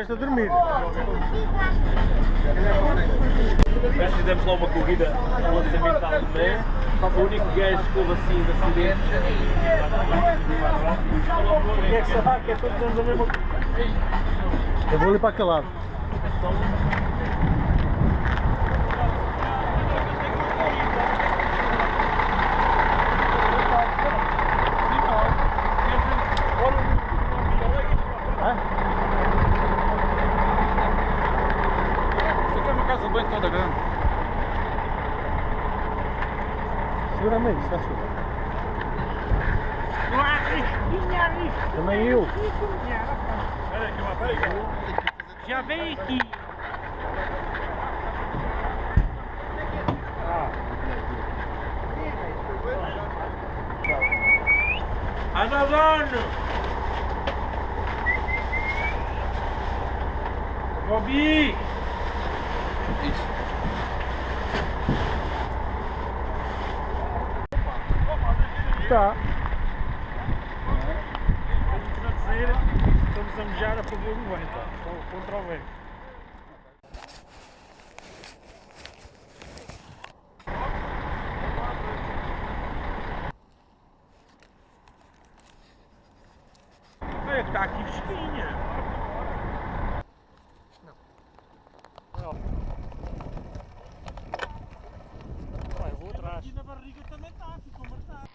estiveste a dormir. Nós fizemos lá uma corrida no lançamento da Alemanha. O único gajo que houve assim de acidentes. Quem é que será que é todos anos a mesma coisa? Eu vou ali para aquele lado. Toda grande. Segura-me aí, se faz favor. Também eu. Já vem aqui. Adalano! Bobby! Está. Estamos a mejar a favor do vento, contra o vento. Olha que está aqui fresquinha. Vai, eu vou atrás. Aqui na barriga também está, ficou marcado.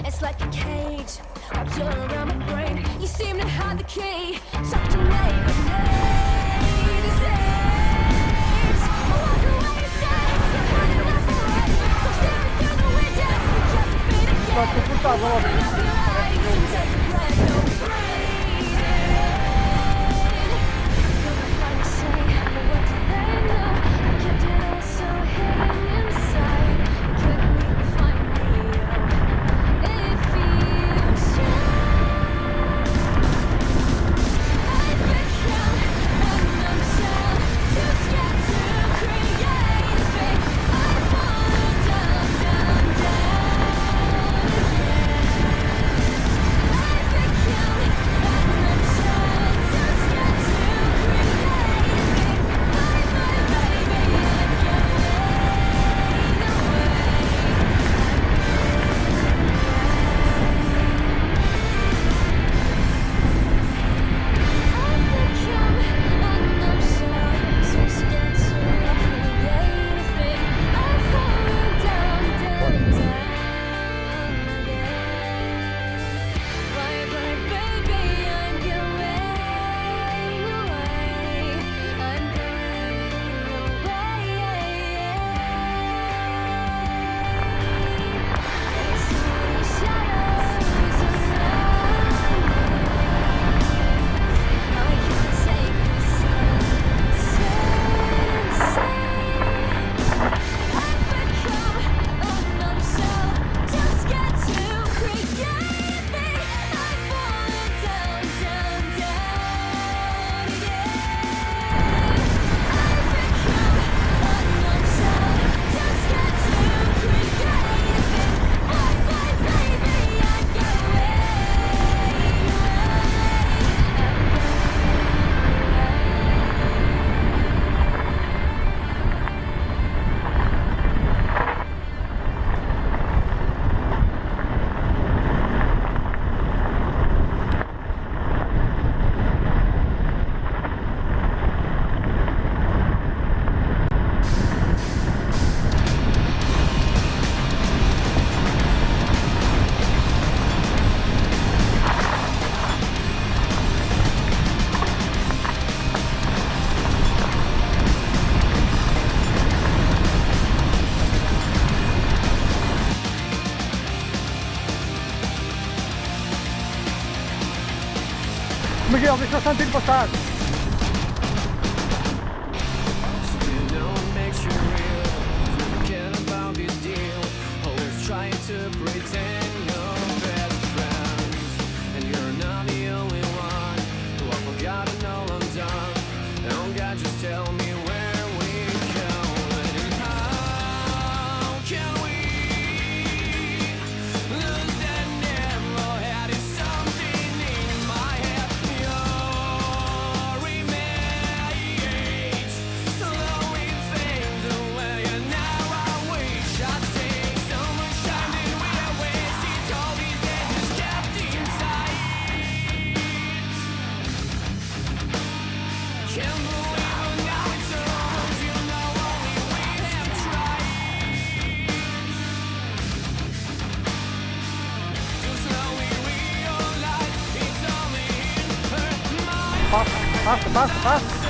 It's like a cage wrapped around my brain. You seem to have the key, stuck to me, but need is age. I walk away inside, you've had enough already. So staring through the window, you kept your feet again. Open up your eyes and take a breath, no breathing. Gonna find a say, but what do they know? I kept it all so hidden inside. Couldn't even find me. Então, deixa eu só ter postado. Passa.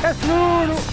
É duro!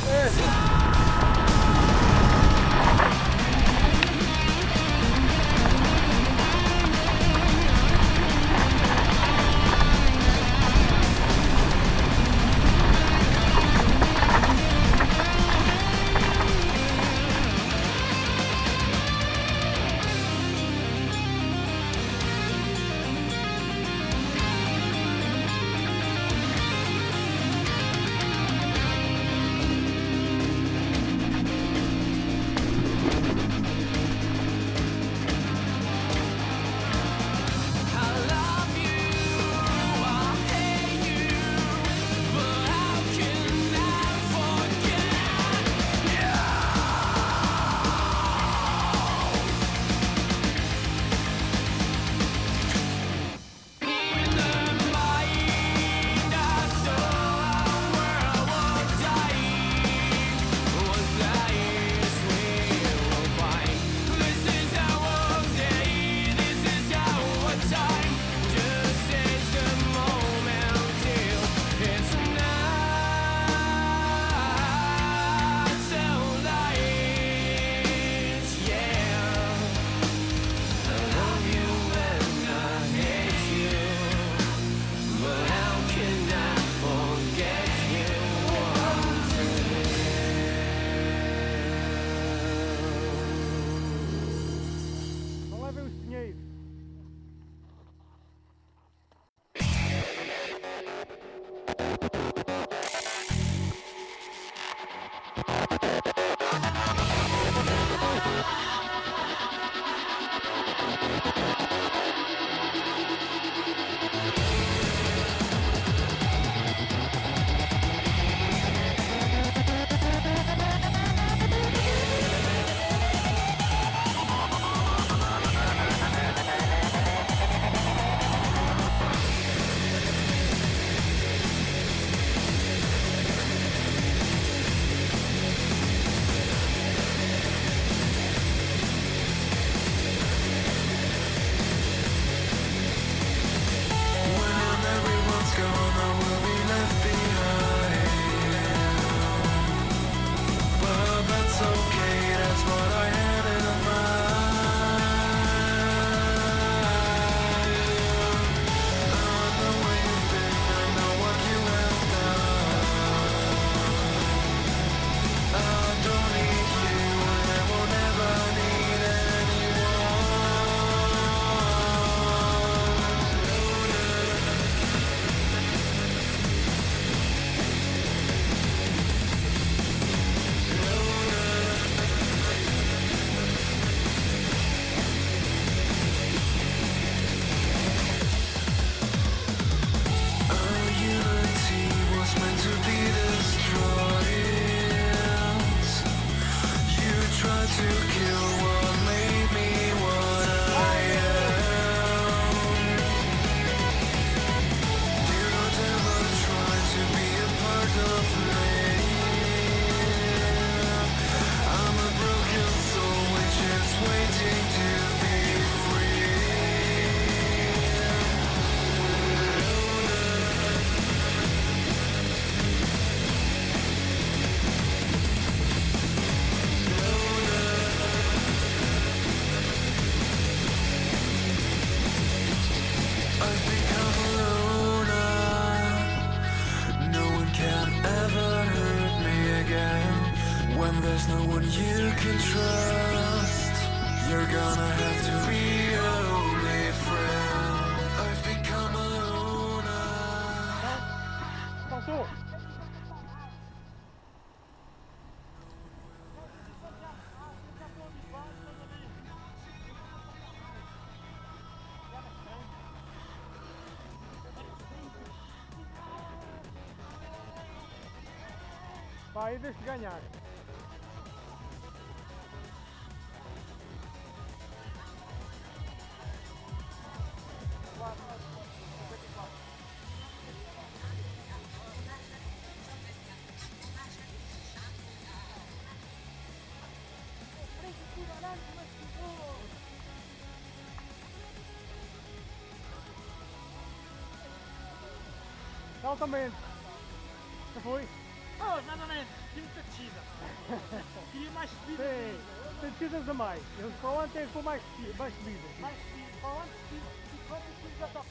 no one you can trust. You're gonna have to be your only friend. I've become a loner. Passou! Vai, deixa ganhar. Altamente. Já foi? Oh, nada menos, tinha muita descida. Queria mais subida. Tem descidas a mais. Eles falam até que for mais subidas. Mais subida. Para antes de cima. Enquanto assim já está.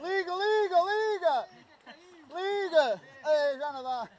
Liga! Liga! Liga! Ei, já não dá!